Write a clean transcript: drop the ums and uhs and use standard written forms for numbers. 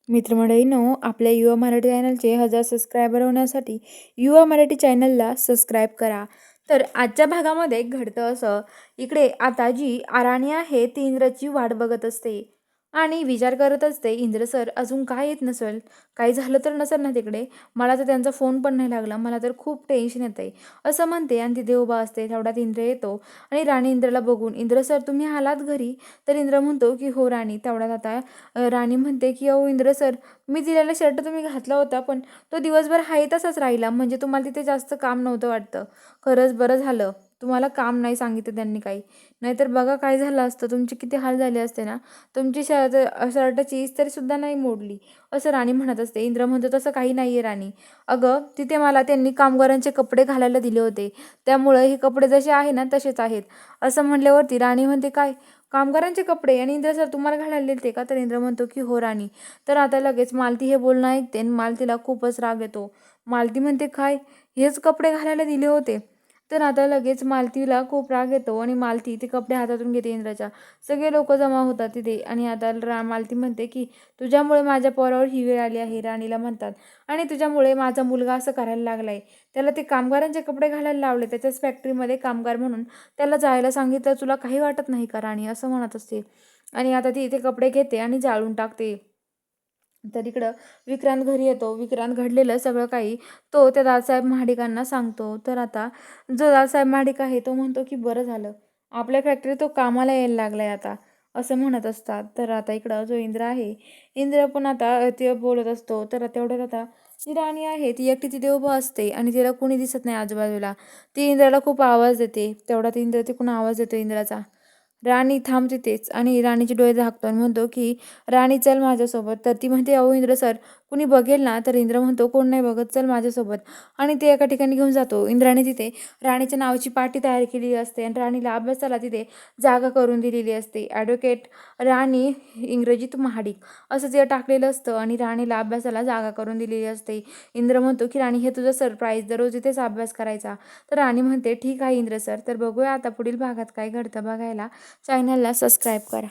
मित्रमंडळींनो, आपल्या युवा मराठी चॅनलचे 1000 सबस्क्रायबर होण्यासाठी युवा मराठी चॅनलला सबस्क्राईब करा. तर आजच्या भागामध्ये घडतं असं, इकडे आता जी राणी आहे ती इंद्रची वाट बघत असते आणि विचार करत असते, इंद्र सर अजून काय येत नसेल, काही झालं तर नसेल ना तिकडे, मला तर त्यांचा फोन पण नाही लागला, मला तर खूप टेन्शन येतं आहे असं म्हणते. आणि तिथे उभा असते तेवढ्यात इंद्र येतो आणि राणी इंद्रला बघून, इंद्र सर तुम्ही आलात घरी? तर इंद्र म्हणतो की हो राणी. तेवढ्यात आता राणी म्हणते की अहो इंद्र सर, मी दिलेला शर्ट तुम्ही घातला होता पण तो दिवसभर आहे तसाच राहिला, म्हणजे तुम्हाला तिथे जास्त काम नव्हतं वाटतं. खरंच बरं झालं तुम्हाला काम नाही सांगितलं त्यांनी काही, नाहीतर बघा काय झालं असतं, तुमचे किती हाल झाले असते ना. तुमची शर्टाची इस्त्रीसुद्धा नाही मोडली, असं राणी म्हणत असते. इंद्र म्हणतो तसं काही नाही आहे राणी, अगं तिथे मला त्यांनी कामगारांचे कपडे घालायला दिले होते, त्यामुळं हे कपडे जसे आहे ना तसेच आहेत. असं म्हणल्यावरती राणी म्हणते काय, कामगारांचे कपडे आणि इंद्र सर तुम्हाला घालायला दिले का? तर इंद्र म्हणतो की हो राणी. तर आता लगेच मालती हे बोलणं ऐकते आणि मालतीला खूपच राग येतो. मालती म्हणते काय, हेच कपडे घालायला दिले होते? तर आता लगेच मालतीला खूप राग येतो आणि मालती ते कपडे हातातून घेते इंद्राच्या. सगळे लोक जमा होतात तिथे आणि आता मालती म्हणते की तुझ्यामुळे माझ्या पोरावर ही वेळ आली आहे, राणीला म्हणतात. आणि तुझ्यामुळे माझा मुलगा असं करायला लागलाय, त्याला ते कामगारांचे कपडे घालायला लावले, त्याच्याच फॅक्टरीमध्ये कामगार म्हणून त्याला जायला सांगितलं, तुला काही वाटत नाही का राणी, असं म्हणत असते. आणि आता ती इथे कपडे घेते आणि जाळून टाकते. तर इकडं विक्रांत घरी येतो. विक्रांत घडलेलं सगळं काही तो त्या दादासाहेब महाडिकांना सांगतो. तर आता जो दादासाहेब महाडिक आहे तो म्हणतो की बरं झालं आपल्या फॅक्टरीत तो कामाला यायला लागलाय आता, असं म्हणत असतात. तर आता इकडं जो इंद्र आहे, इंद्र पण आता ते बोलत असतो. तर तेवढ्यात आता जी राणी आहे ती एकटी तिथे उभं असते आणि तिला कोणी दिसत नाही आजूबाजूला. ती इंद्राला खूप आवाज देते. तेवढ्यात इंद्र तिकडून आवाज देतो इंद्राचा, राणी थांब तिथेच. आणि राणीचे डोळे झाकतो आणि म्हणतो की राणी चल माझ्यासोबत. तर ती म्हणते अहो इंद्र सर, कुणी बघेल ना. तर इंद्र म्हणतो कोण नाही बघत, चल माझ्यासोबत. आणि ते एका ठिकाणी घेऊन जातो. इंद्राने तिथे राणीच्या नावाची पाटी तयार केलेली असते आणि राणीला अभ्यासाला तिथे जागा करून दिलेली असते. ॲडव्होकेट राणी इंग्रजीत महाडिक असं ते टाकलेलं असतं आणि राणीला अभ्यासाला जागा करून दिलेली असते. इंद्र म्हणतो की राणी हे तुझं सरप्राईज, दररोज इथेच अभ्यास करायचा. तर राणी म्हणते ठीक आहे इंद्र सर. तर बघूया आता पुढील भागात काय घडतं बघायला चॅनलला सबस्क्राईब करा.